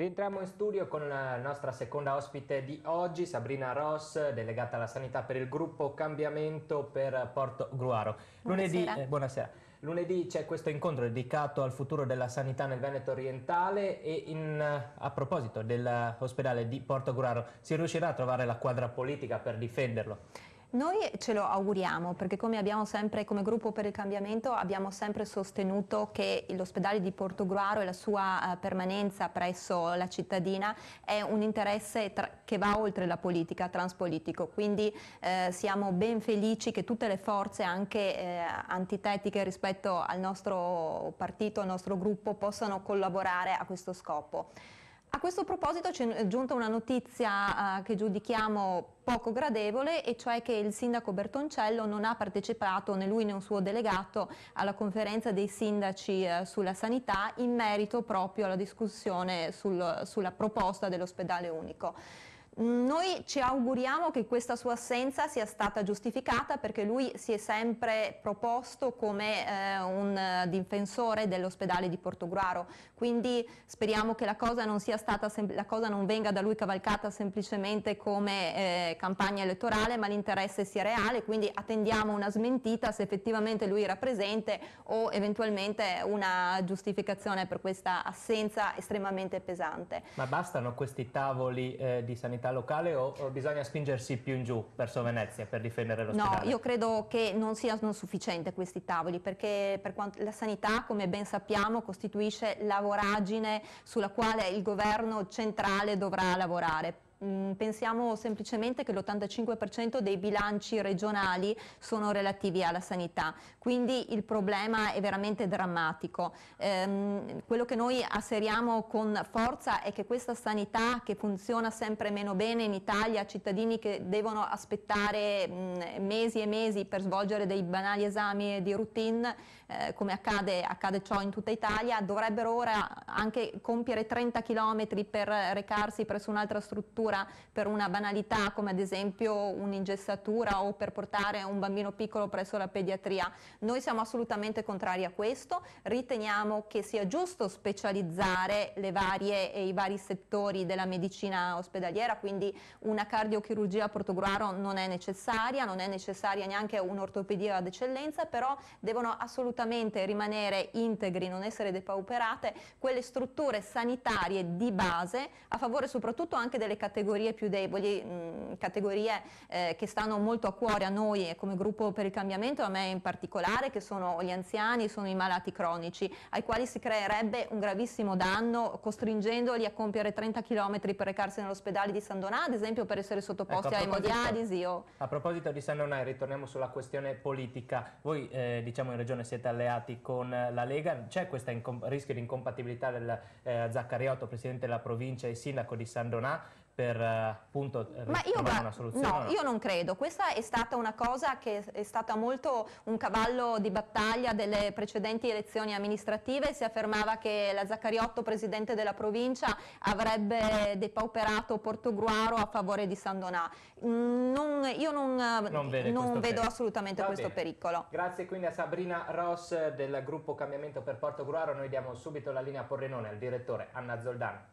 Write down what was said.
Rientriamo in studio con la nostra seconda ospite di oggi, Sabrina Ross, delegata alla sanità per il gruppo Cambiamento per Portogruaro. Buonasera. Buonasera. Lunedì c'è questo incontro dedicato al futuro della sanità nel Veneto orientale e a proposito dell'ospedale di Portogruaro, si riuscirà a trovare la quadra politica per difenderlo? Noi ce lo auguriamo perché come gruppo per il cambiamento abbiamo sempre sostenuto che l'ospedale di Portogruaro e la sua permanenza presso la cittadina è un interesse che va oltre la politica, transpolitico, quindi siamo ben felici che tutte le forze anche antitetiche rispetto al nostro partito, al nostro gruppo possano collaborare a questo scopo. A questo proposito ci è giunta una notizia che giudichiamo poco gradevole, e cioè che il sindaco Bertoncello non ha partecipato, né lui né un suo delegato, alla conferenza dei sindaci sulla sanità in merito proprio alla discussione sulla proposta dell'ospedale unico. Noi ci auguriamo che questa sua assenza sia stata giustificata, perché lui si è sempre proposto come un difensore dell'ospedale di Portogruaro, quindi speriamo che la cosa non venga da lui cavalcata semplicemente come campagna elettorale, ma l'interesse sia reale, quindi attendiamo una smentita se effettivamente lui era presente o eventualmente una giustificazione per questa assenza estremamente pesante. Ma bastano questi tavoli di sanità locale o bisogna spingersi più in giù verso Venezia per difendere l'ospedale? No, io credo che non siano sufficienti questi tavoli, perché per quanto la sanità, come ben sappiamo, costituisce la voragine sulla quale il governo centrale dovrà lavorare. Pensiamo semplicemente che l'85% dei bilanci regionali sono relativi alla sanità, quindi il problema è veramente drammatico. Quello che noi asseriamo con forza è che questa sanità, che funziona sempre meno bene in Italia, cittadini che devono aspettare mesi e mesi per svolgere dei banali esami di routine, come accade ciò in tutta Italia, dovrebbero ora anche compiere 30 km per recarsi presso un'altra struttura per una banalità come ad esempio un'ingessatura o per portare un bambino piccolo presso la pediatria. Noi siamo assolutamente contrari a questo, riteniamo che sia giusto specializzare i vari settori della medicina ospedaliera, quindi una cardiochirurgia a Portogruaro non è necessaria neanche un'ortopedia d'eccellenza, però devono assolutamente rimanere integri, non essere depauperate quelle strutture sanitarie di base a favore soprattutto anche delle categorie più deboli, categorie che stanno molto a cuore a noi come gruppo per il cambiamento, a me in particolare, che sono gli anziani, sono i malati cronici, ai quali si creerebbe un gravissimo danno costringendoli a compiere 30 km per recarsi nell'ospedale di San Donà, ad esempio per essere sottoposti a emodialisi. A proposito di San Donà, ritorniamo sulla questione politica. Voi diciamo in regione siete alleati con la Lega, c'è questo rischio di incompatibilità del Zaccariotto, presidente della provincia e sindaco di San Donà, per appunto trovare una soluzione? No, io non credo. Questa è stata una cosa che è stata molto un cavallo di battaglia delle precedenti elezioni amministrative. Si affermava che la Zaccariotto, presidente della provincia, avrebbe depauperato Portogruaro a favore di San Donà. Io non vedo assolutamente questo pericolo. Grazie quindi a Sabrina Ross del gruppo Cambiamento per Portogruaro. Noi diamo subito la linea a Pordenone al direttore Anna Zoldana.